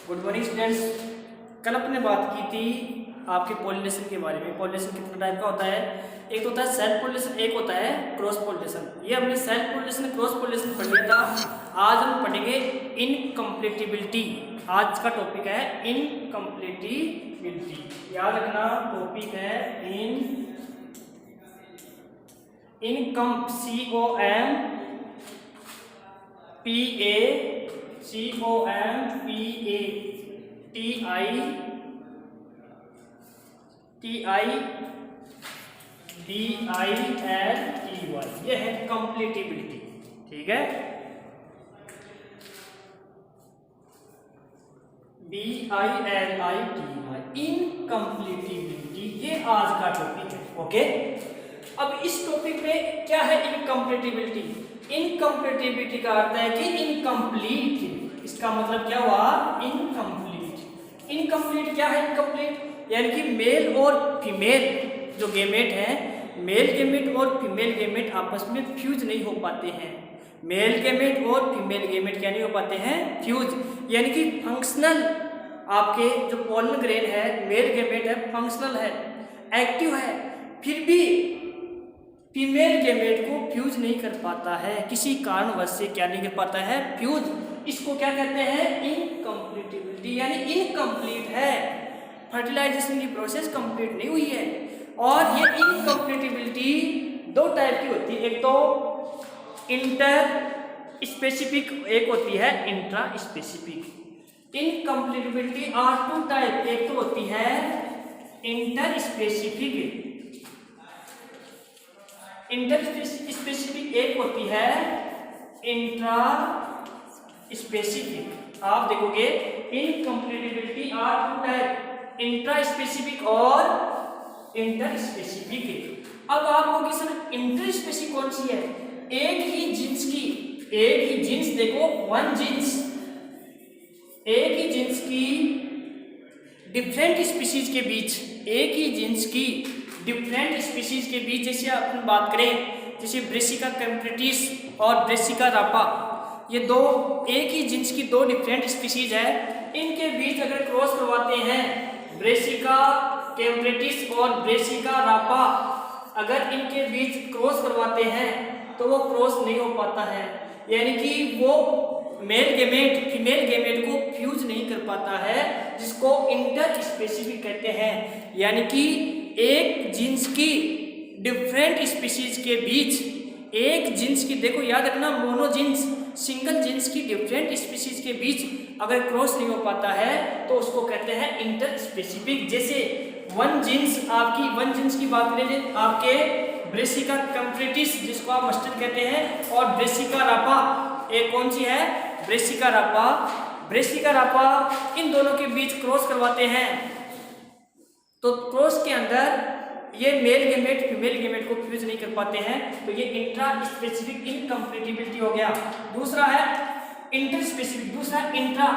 Good morning students. कल अपने बात की थी आपके पॉलिनेशन के बारे में। पॉलिनेशन कितने टाइप का होता है? एक तो होता है सेल्फ पॉलिनेशन, एक होता है क्रॉस पॉलिनेशन। ये हमने सेल्फ पॉलिनेशन क्रॉस पॉलिनेशन पढ़ लिया था। आज हम पढ़ेंगे इनकम्प्लीटिबिलिटी। आज का टॉपिक है इनकम्प्लीटिबिलिटी। याद रखना टॉपिक है इनकम COMPATIBILITY। ये है कंप्लीटिबिलिटी। ठीक है, BILITY इनकम्प्लीटिबिलिटी, ये आज का टॉपिक है। ओके, अब इस टॉपिक में क्या है इनकम्प्लीटिबिलिटी? इनकम्प्लीटिबिलिटी का अर्थ है कि इनकम्प्लीट। इसका मतलब क्या हुआ? इनकम्प्लीट। इनकम्प्लीट क्या है? इनकम्प्लीट यानी कि मेल और फीमेल जो गेमेट हैं, मेल गेमेट और फीमेल गेमेट आपस में फ्यूज नहीं हो पाते हैं। मेल गेमेट और फीमेल गेमेट क्या नहीं हो पाते हैं? फ्यूज। यानी कि फंक्शनल, आपके जो पोलन ग्रेन है, मेल गेमेट है, फंक्शनल है, एक्टिव है, फिर भी फीमेल गेमेट को फ्यूज नहीं कर पाता है। किसी कारणवश से क्या नहीं कर पाता है? फ्यूज। इसको क्या कहते हैं? इनकम्प्लीटिबिलिटी, यानी इनकम्प्लीट है। फर्टिलाइजेशन की प्रोसेस कंप्लीट नहीं हुई है। और ये इनकम्प्लीटिबिलिटी दो टाइप की होती है। एक तो इंटर स्पेसिफिक, एक होती है intra specific. Incompatibility are two type. एक तो होती है इंटर स्पेसिफिक, इंटर स्पेसिफिक, एक होती है इंट्रा स्पेसिफिक। आप देखोगे incompatibility are two type, intra specific और इंटर स्पेसिफिक। अब आपको किसी इंटर स्पेसिफिक कौन सी है? एक ही जींस की, एक ही जींस, देखो वन जींस, एक ही जींस की डिफरेंट स्पीशीज के बीच, एक ही जींस की डिफरेंट स्पीशीज के बीच, जैसे अपन बात करें, जैसे ब्रेसिका कैम्प्रिटिस और ब्रेसिका रापा, ये दो एक ही जींस की दो डिफरेंट स्पीशीज है। इनके बीच अगर क्रॉस करवाते हैं, ब्रेसिका कैम्प्रिटिस और ब्रेसिका रापा, अगर इनके बीच क्रॉस करवाते हैं तो वो क्रॉस नहीं हो पाता है। यानी कि वो मेल गेमेट फीमेल गेमेट को फ्यूज नहीं कर पाता है, जिसको इंटर स्पेसिफिक कहते हैं। यानी कि एक जीन्स की डिफरेंट स्पीशीज के बीच, एक जीन्स की, देखो याद रखना, मोनो जीन्स, सिंगल जीन्स की डिफरेंट स्पीशीज के बीच अगर क्रॉस नहीं हो पाता है तो उसको कहते हैं इंटर स्पेसिफिक। जैसे वन जीन्स, आपकी वन जीन्स की बात करें, आपके ब्रेसिका कैम्प्रिटिस जिसको आप मस्टर्ड कहते हैं, और ब्रेसिका रापा, एक कौन सी है? ब्रेसिका रापा। ब्रेसिका रापा, इन दोनों के बीच क्रॉस करवाते हैं तो क्रॉस के अंदर ये मेल गेमेट फीमेल गेमेट को फ्यूज नहीं कर पाते हैं, तो ये इंट्रा स्पेसिफिक इनकम्प्लीटिबिलिटी हो गया। दूसरा है इंटर स्पेसिफिक, दूसरा इंट्रा।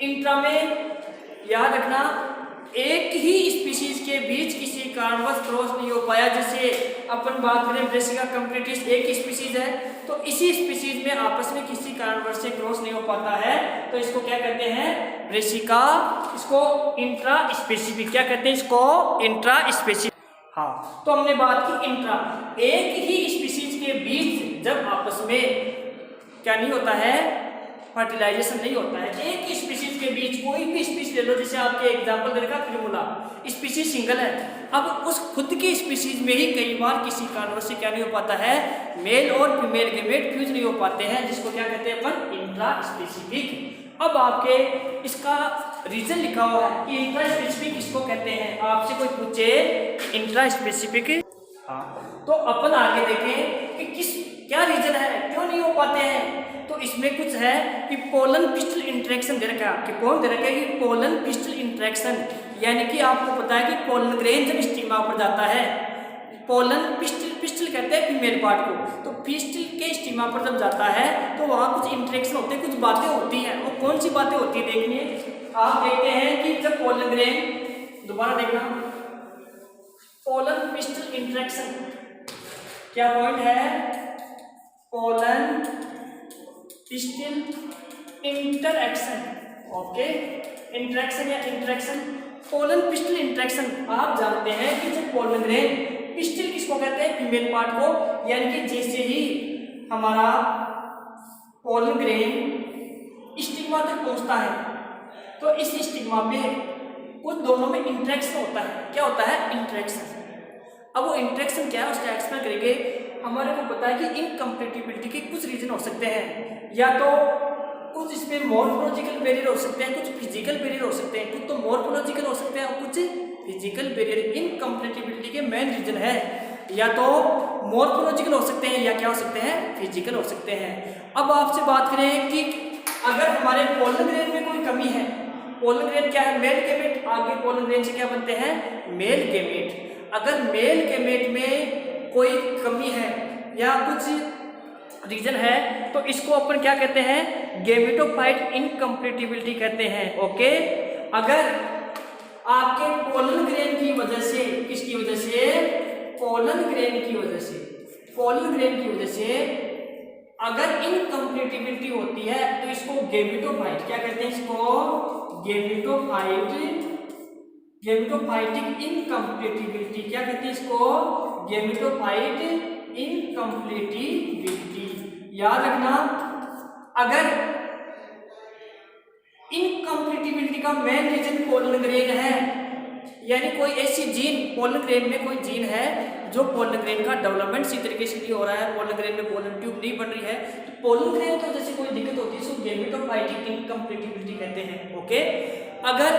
इंट्रा में याद रखना, एक ही स्पीशीज के बीच किसी कारणवश क्रॉस नहीं हो पाया। जैसे अपन बात करें ब्रेसिका कैम्प्रिटिस, एक ही स्पीशीज है, तो इसी स्पीशीज में आपस में किसी कारणवश से क्रॉस नहीं हो पाता है, तो इसको क्या कहते हैं? ब्रेसिका। इसको इंट्रा स्पेसिफिक क्या कहते हैं? इसको इंट्रा स्पेसिफिक। हाँ, तो हमने बात की इंट्रा, एक ही स्पीशीज के बीच जब आपस में क्या नहीं होता है? फर्टिलाइजेशन नहीं होता है। एक ही स्पीशीज के बीच, कोई भी स्पीशीज ले लो, जैसे आपके एग्जांपल दे रखा प्रिमुला, स्पीशीज सिंगल है। अब उस खुद की स्पीशीज में ही कई बार किसी कारणवश से क्या नहीं हो पाता है? मेल और फीमेल गेमेट फ्यूज नहीं हो पाते हैं, जिसको क्या कहते हैं अपन? Intra specific. अब आपके इसका रीजन लिखा हुआ है कि इंट्रा स्पेसिफिक किसको कहते हैं। आपसे कोई पूछे इंट्रा स्पेसिफिक, हाँ, तो अपन आगे देखें कि क्या रीजन है, क्यों नहीं हो पाते हैं। तो इसमें कुछ है कि पोलन पिस्टल इंटरेक्शन दे रखा है। कि कौन दे रखा है? कि पोलन पिस्टल इंटरेक्शन, यानी कि आपको पता है कि पोलन ग्रेन जब स्टिग्मा पर जाता है, पोलन पिस्टल, पिस्टल कहते हैं फीमेल पार्ट को, तो पिस्टल के स्टिग्मा पर जब जाता है तो वहाँ कुछ इंटरेक्शन होते हैं, कुछ बातें होती हैं। वो कौन सी बातें होती है? देखिए, आप देखते हैं कि जब पोलन ग्रेन, दोबारा देखना, पोलन पिस्टल इंटरेक्शन क्या पॉइंट है? Pollen pistol interaction, okay, interaction या इंट्रैक्शन, पोलन पिस्टल इंट्रैक्शन। आप जानते हैं कि जब पोलन ग्रेन, पिस्टल किसको कहते हैं, फीमेल पार्ट को, यानी कि जैसे ही हमारा पोलन ग्रेन स्टिग्मा तक पहुंचता है तो इस स्टिग्मा पे कुछ दोनों में इंट्रैक्शन होता है। क्या होता है, इंट्रैक्शन। अब वो इंट्रैक्शन क्या है उसका एक्सप्लेन करेंगे। हमारे को पता है कि इनकम्पैटिबिलिटी के कुछ रीजन हो सकते हैं, या तो कुछ इसमें मॉर्फोलॉजिकल बैरियर हो सकते हैं, कुछ फिजिकल बैरियर हो सकते हैं, कुछ तो मॉर्फोलॉजिकल हो सकते हैं और कुछ फिजिकल बैरियर। इनकम्पैटिबिलिटी के मेन रीजन है या तो मॉर्फोलॉजिकल हो सकते हैं या क्या हो सकते हैं, फिजिकल हो सकते हैं। अब आपसे बात करें कि अगर हमारे पोलन ग्रेन में कोई कमी है, पोलन ग्रेन क्या है, मेल गैमेट, आगे पोलन ग्रेन से क्या बनते हैं, मेल गैमेट। अगर मेल गैमेट में कोई कमी है या कुछ रीजन है तो इसको अपन क्या कहते हैं, गैमेटोफाइट इनकम्पैटिबिलिटी कहते हैं। ओके, अगर आपके पोलन ग्रेन की वजह से, किसकी वजह से, पोलन ग्रेन की वजह से, पोलन ग्रेन की वजह से अगर इनकम्पैटिबिलिटी होती है तो इसको गैमेटोफाइट क्या कहते हैं, इसको गैमेटोफाइटिक इनकम्पैटिबिलिटी क्या कहते हैं, इसको गैमेटोफाइट इनकम्पैटिबिलिटी। याद रखना, अगर इनकम्पैटिबिलिटी का मेन रीजन पोलन ग्रेन है, यानी कोई ऐसी जीन, पोलन ग्रेन में कोई जीन है जो पोलन ग्रेन का डेवलपमेंट सही तरीके से नहीं हो रहा है, पोलन ग्रेन में पोलन ट्यूब नहीं बन रही है, तो पोलन ग्रेन तो जैसे कोई दिक्कत होती है उसको गैमेटोफाइटिक इनकम्पैटिबिलिटी कहते हैं। ओके, अगर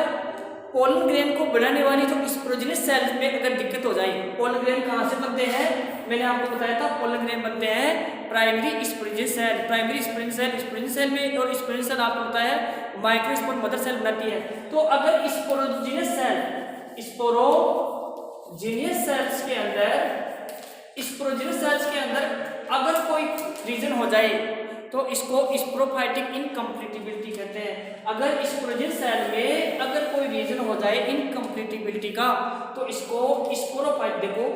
पोलन ग्रेन को बनाने वाली जो स्पोरोजेनस सेल्स में अगर दिक्कत हो जाए, पोलन ग्रेन कहाँ से बनते हैं, मैंने आपको बताया था पोलन ग्रेन बनते हैं primary sporogenous cell, primary sporogenous cell में, और स्पोरोजेनस सेल आपको पता है माइक्रोस्पोर मदर सेल बनाती है। तो अगर स्पोरोजेनस सेल्स के अंदर, स्पोरोजेनस सेल्स के अंदर अगर कोई रीजन हो जाए तो इसको स्पोरोफाइटिक इनकम्पैटिबिलिटी कहते हैं। अगर स्पोरोजेनस सेल में अगर कोई रीजन हो जाए इनकम्पैटिबिलिटी का तो इसको स्पोरोफाइट, देखो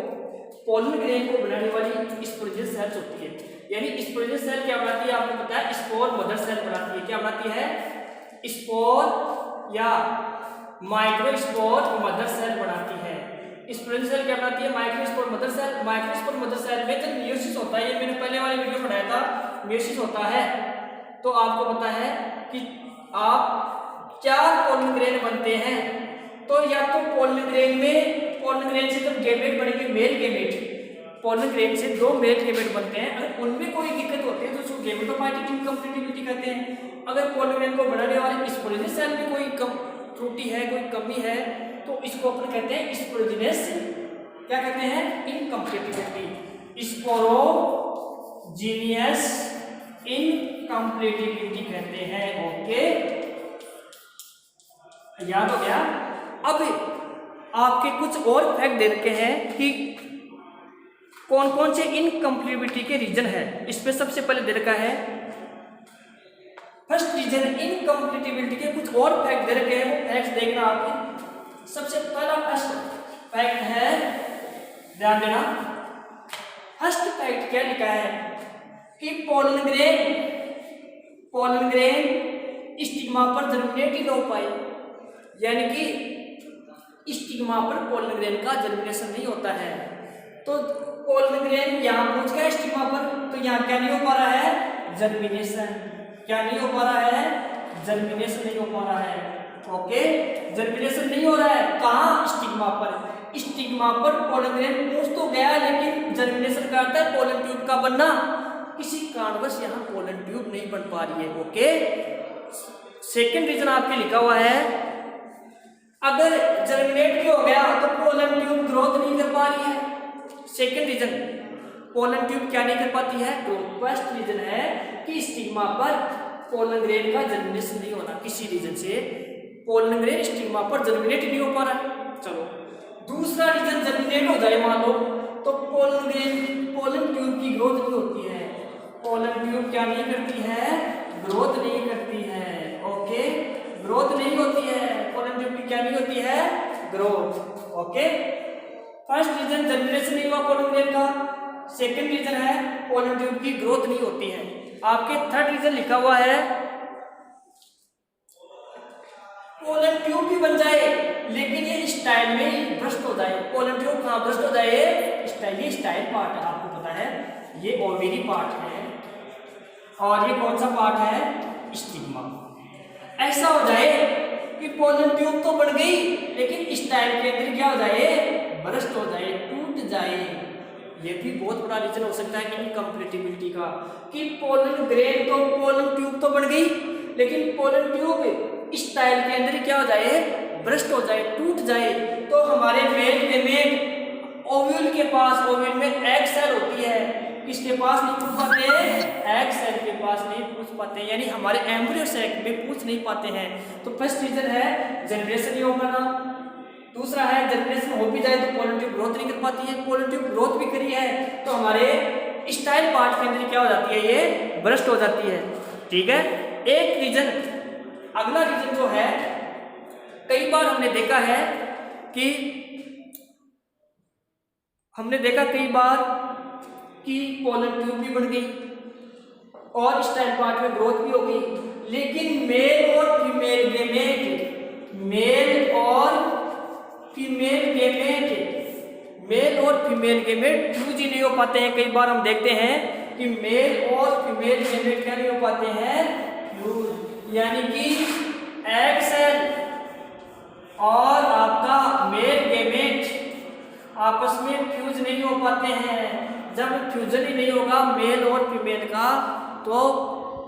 पोलन ग्रेन को बनाने वाली स्पोरोजेनस सेल्स होती है, यानी स्पोरोजेनस सेल क्या बनाती है, आपको पता है स्पोर मदर सेल बनाती है। क्या बनाती है, स्पोर या माइक्रोस्पोर मदर सेल बनाती है। स्पोरोजेनस सेल क्या बनाती है, microspore mother cell. Microspore mother cell में जब मियोसिस होता है, ये मैंने पहले वाले वीडियो में पढ़ाया था, मियोसिस होता है तो आपको पता है कि आप 4 पोलन ग्रेन बनते हैं। तो या तो पोलन ग्रेन में, पोलन ग्रेन से जब गैमेट बनेंगे मेल गैमेट, पोलन ग्रेन से 2 मेल गैमेट बनते हैं, अगर उनमें कोई दिक्कत होती है तो उसको गैमेटोफाइटिक इनकम्पैटिबिलिटी कहते हैं। अगर पोलन ग्रेन को बनाने वाले स्पोरोजेनस सेल में कोई त्रुटि है, कोई कमी है तो इसको अपन कहते हैं स्पोरोजेनस, क्या कहते हैं, इनकम्पैटिबिलिटी, स्पोरोजीनियस इनकम्पैटिबिलिटी कहते हैं। ओके, याद हो गया। अब आपके कुछ और फैक्ट दे रखे हैं कि कौन कौन से इनकम्पैटिबिलिटी के रीजन है। इसमें सबसे पहले दे रखा है फर्स्ट रीजन इनकम्पैटिबिलिटी के कुछ और फैक्ट दे रखे हैं, वो फैक्ट्स देखना आपके। सबसे पहला फर्स्ट फैक्ट है, ध्यान देना, फर्स्ट फैक्ट क्या लिखा है कि पोलन ग्रेन स्टिग्मा पर जर्मिनेट ही हो पाए, यानी कि स्टिग्मा पर पोलन ग्रेन का जर्मिनेशन नहीं होता है। तो पोलन ग्रेन यहाँ पहुंच गया स्टिग्मा पर, तो यहाँ क्या नहीं हो पा रहा है, जर्मिनेशन। क्या नहीं हो पा रहा है, जर्मिनेशन नहीं हो पा रहा है। ओके, जर्मिनेशन नहीं हो रहा है कहाँ, स्टिग्मा पर। स्टिग्मा पर पोलन ग्रेन पहुंच तो गया लेकिन जर्मिनेशन का अर्थ है पोलन ट्यूब का बनना, किसी कारणवश यहाँ पोलन ट्यूब नहीं बन पा रही है। ओके, सेकंड रीजन आपके लिखा हुआ है, अगर जर्मिनेट भी हो गया तो पोलन ट्यूब ग्रोथ नहीं कर पा रही है। सेकंड रीजन, पोलन ट्यूब क्या नहीं कर पाती है, ग्रोथ। फर्स्ट रीजन है कि स्टिग्मा पर पोलन ग्रेन का जर्मिनेशन नहीं होना, किसी रीजन से पोलन ग्रेन स्टिग्मा पर जर्मिनेट नहीं हो पा रहा है। चलो, दूसरा रीजन, जर्मिनेट हो जाए मान लो तो पोलन ट्यूब की ग्रोथ नहीं होती है। पोलन ट्यूब क्या नहीं करती है, ग्रोथ नहीं करती है। ओके, ग्रोथ नहीं होती है, पोलन ट्यूब की क्या नहीं होती है, growth. Okay, first reason germination नहीं हुआ पोलन ग्रेन का, सेकंड रीजन है पोलन ट्यूब की ग्रोथ नहीं होती है। आपके थर्ड रीजन लिखा हुआ है पोलन ट्यूब भी बन जाए लेकिन ये स्टाइल में ही भ्रष्ट हो जाए। पोलन ट्यूब कहाँ भ्रष्ट हो जाए? स्टाइल, ये स्टाइल पार्ट है, आपको पता है ये ओवेरी पार्ट है और ये कौन सा पार्ट है? स्टिग्मा। ऐसा हो जाए कि पोलन ट्यूब तो बन गई लेकिन स्टाइल के अंदर क्या हो जाए? भ्रष्ट हो जाए, टूट जाए। ये भी बहुत बड़ा रीजन हो सकता है इनकम्प्लीटिबिलिटी का, कि पोलन ग्रेन तो पोलन ट्यूब तो बन गई लेकिन पोलन ट्यूब स्टाइल के अंदर क्या हो जाए? भ्रष्ट हो जाए, टूट जाए। तो हमारे मेल फीमेल ओव्यूल के पास, ओव्यूल में एग सेल होती है, किसके पास नहीं पूछ पाते हैं? एग सेल के पास नहीं पूछ पाते, यानी हमारे एम्ब्रियो सेल में पूछ नहीं पाते हैं। तो फर्स्ट रीजन है जनरेशन नहीं हो पाना। दूसरा है जनरेशन हो भी जाए तो पोलन ट्यूब ग्रोथ नहीं कर पाती है। पोलन ट्यूब ग्रोथ भी करी है तो हमारे स्टाइल पार्ट के अंदर क्या हो जाती है? ये भ्रष्ट हो जाती है। ठीक है, एक रीजन। अगला रीजन जो है, कई बार हमने देखा है कि पोलन ट्यूब भी बन गई और स्टाइल पार्ट में ग्रोथ भी हो गई, लेकिन मेल और फीमेल गेमेट फ्यूज ही नहीं हो पाते हैं। कई बार हम देखते हैं कि मेल और फीमेल गेमेट क्या नहीं हो पाते हैं? फ्यूज, यानी कि एग सेल और आपका मेल गेमेट आपस में फ्यूज नहीं हो पाते हैं। जब फ्यूजन ही नहीं होगा मेल और फीमेल का तो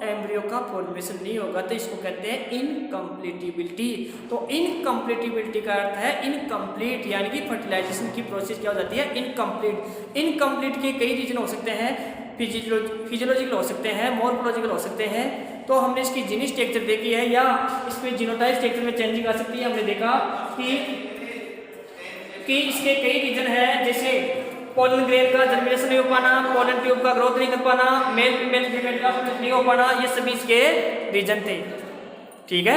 एम्ब्रियो का फॉर्मेशन नहीं होगा, तो इसको कहते हैं इनकम्प्लीटिबिलिटी। तो इनकम्प्लीटिबिलिटी का अर्थ है इनकम्प्लीट, यानी कि फर्टिलाइजेशन की प्रोसेस क्या हो जाती है? इनकम्प्लीट। इनकम्प्लीट के कई रीजन हो सकते हैं, फिजियोलॉजिकल हो सकते हैं, मॉर्फोलॉजिकल हो सकते हैं। तो हमने इसकी जीनी स्ट्रक्चर देखी है या इसमें जीनोटाइप स्ट्रक्चर में चेंजिंग आ सकती है। हमने देखा कि इसके कई रीजन है, जैसे पोलन ग्रेन का जर्मिनेशन नहीं हो पाना, पोलन ट्यूब का ग्रोथ नहीं कर पाना, मेल फीमेल गेमेट का नहीं हो पाना, ये सभी इसके रीजन थे। ठीक है,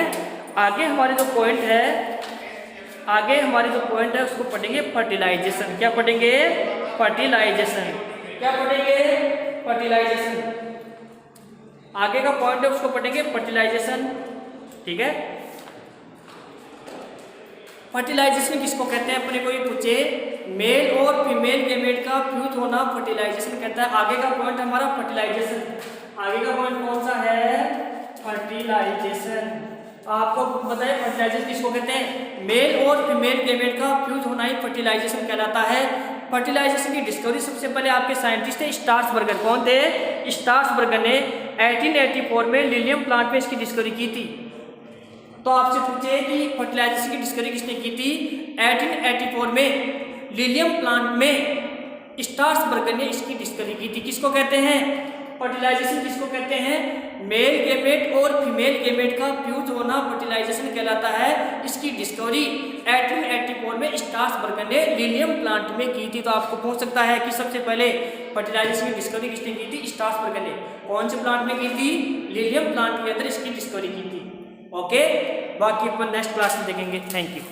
आगे हमारे जो पॉइंट है उसको पढ़ेंगे फर्टिलाइजेशन। क्या पढ़ेंगे? फर्टिलाइजेशन। क्या पढ़ेंगे? फर्टिलाइजेशन। आगे का पॉइंट है उसको पढ़ेंगे फर्टिलाइजेशन। ठीक है, फर्टिलाइजेशन किसको कहते हैं? अपने को ये पूछे, मेल और फीमेल गेमेट का फ्यूज होना फर्टिलाइजेशन कहता है। आगे का पॉइंट हमारा फर्टिलाइजेशन। आगे का पॉइंट कौन सा है? फर्टिलाइजेशन। आपको बताइए फर्टिलाइजेशन किसको कहते हैं? मेल और फीमेल गेमेट का फ्यूज होना ही फर्टिलाइजेशन कहलाता है। फर्टिलाइजेशन की डिस्कवरी सबसे पहले आपके साइंटिस्ट थे स्टार्सबर्गर। कौन थे? स्टार्सबर्गर ने 1884 में लिलियम प्लांट में इसकी डिस्कवरी की थी। तो आपसे पूछे कि फर्टिलाइजेशन की डिस्कवरी किसने की थी? 1884 में लिलियम प्लांट में स्टार्सबर्गर ने इसकी डिस्कवरी की थी। किसको कहते हैं? फर्टिलाइजेशन किसको कहते हैं? मेल गेमेट और फीमेल गेमेट का फ्यूज होना फर्टिलाइजेशन कहलाता है। इसकी डिस्कवरी 1884 में स्टार्सबर्गर ने लिलियम प्लांट में की थी। तो आपको पूछ सकता है कि सबसे पहले फर्टिलाइजेशन की डिस्कवरी किसने की थी? स्टार्सबर्गर ने। कौन से प्लांट में की थी? लिलियम प्लांट के अंदर इसकी डिस्कवरी की थी। ओके, बाकी अपन नेक्स्ट क्लास में देखेंगे। Thank you.